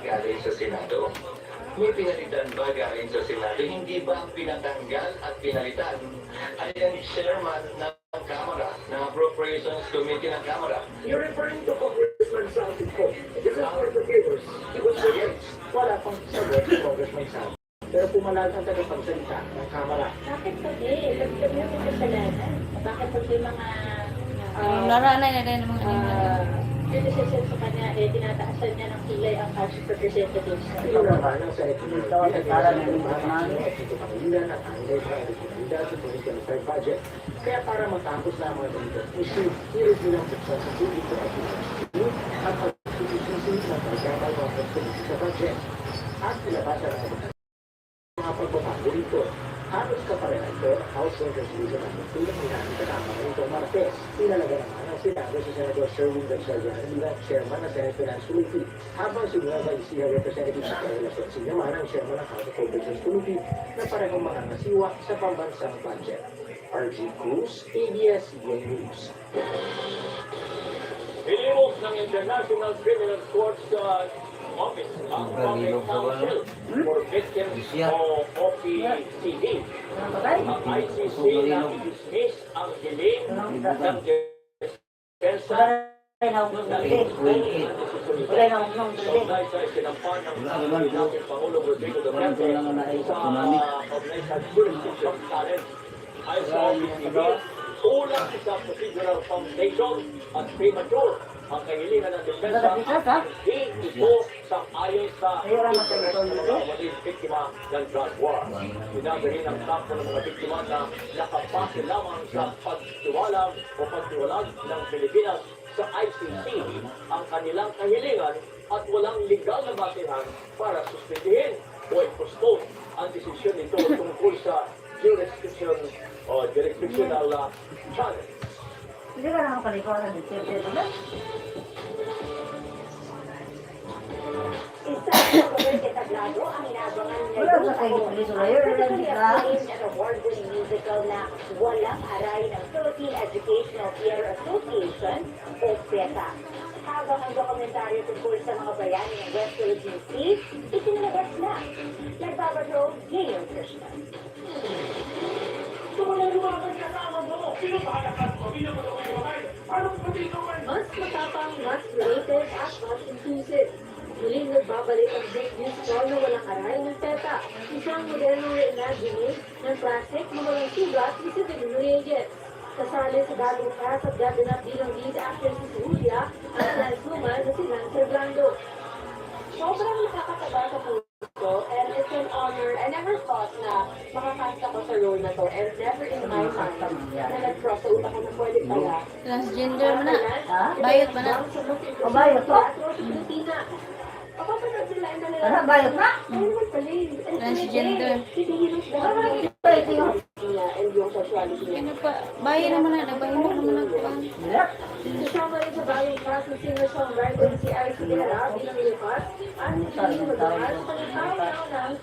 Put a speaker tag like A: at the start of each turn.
A: galing sa Senado? May pinalitan ba galing sa Senado? Hindi ba pinatanggal at pinalitan ay ang chairman ng Kamara, ng Appropriations Committee ng Kamara?
B: You're referring to Congressman Salty ko. This is for the papers. He was the yes. Wala pang sagot si Congressman Salty. Pero pumalag ang tagapagsalita ng Kamara.
C: Bakit pati? Lagyan mo yung kasalanan. Bakit pati mga
D: Naranay na rin mga
C: criticism sa kanya, tinataasan niya ng kilay ang House of Representatives.
B: Ito naman ang Senate Committee at Tito Pangilinan at ang Legislative sa 2025 budget. Kaya para matapos na ang mga ganito issue, i-review ng buksan sa public to at pag-sisisi ng Pagkakal Conference Committee sa budget. At nilabasan ang mga pagbabago dito. Halos kaparehan ito ang House Resolution at tulong hinahang kanama nitong Martes. Inalaga naman ang Senado si Senator Sherwin Gonzalez bilang Chairman ng Senate Finance Committee, habang si Nueva Ecija Representative Carla Sotsi naman ang Chairman ng House Appropriations Committee na parehong mga nasiwa sa pambansang budget. RG Cruz, ABS-CBN News.
E: Hinimok ng International Criminal Court Office ang Public Counsel for Victims o OPCD. Ang ICC na i-dismiss ang hiling ng depensa Kaugnay sa isinampan ng dating Pangulong Rodrigo Duterte sa kaugnay sa jurisdiction challenge ay sa OPCD ulang sa procedural foundation at premature ang kahilingan ng depensa at hindi ito sang-ayon sa interest ng mga waling biktima ng drug war. Sinabihin ng kampo ng mga biktima na nakapase lamang sa pagtiwalag o pagtiwalag ng Pilipinas sa ICC ang kanilang kahilingan at walang legal na basihan para suspindihin o i-postpone ang desisyon nito tungkol sa jurisdiction o jurisdictional challenge.
D: Hindi ka naman palikuan ng dito ba?
C: Isa sa Roberto Tablado ang inabangan niya doon an award-winning musical na Walang Aray ng Philippine Educational Theater Association o PETA. Habang ang dokumentaryo tungkol sa mga bayani ng West Philippine Sea, itinalabas na. Nagbabato, Gayon Krishna. Mas matapang, mas related at mas inclusive. Muling nagbabalik ang big musical na Walang Aray ng PETA. Isang modernong reimagining ng classic na walang sugat ni si Victor Reyes. Kasali sa bagong cast at gaganap bilang lead actor si Julia at transhuman na si Lance Orlando. Sobrang nakakataba sa puso and it's an honor. I never thought na makakast ako sa role na to and never in my mind na nag-cross sa utak ko na pwede pala.
D: Transgender mo na. Bayot mo na.
C: O bayot po? Papapanood sila ang dalawa.
D: Ano, bayot na?
C: Ano naman pala yun?
D: Transgender.
C: Pinihilos lahat niya. And yung sexuality niya.
D: Ano pa? Bayo naman na. Bayo naman na.
C: Kasama rin sa bagong cast ng singer-songwriter si Ice Guerra bilang Lucas at si Jeannie Magal sa pagkakaw ng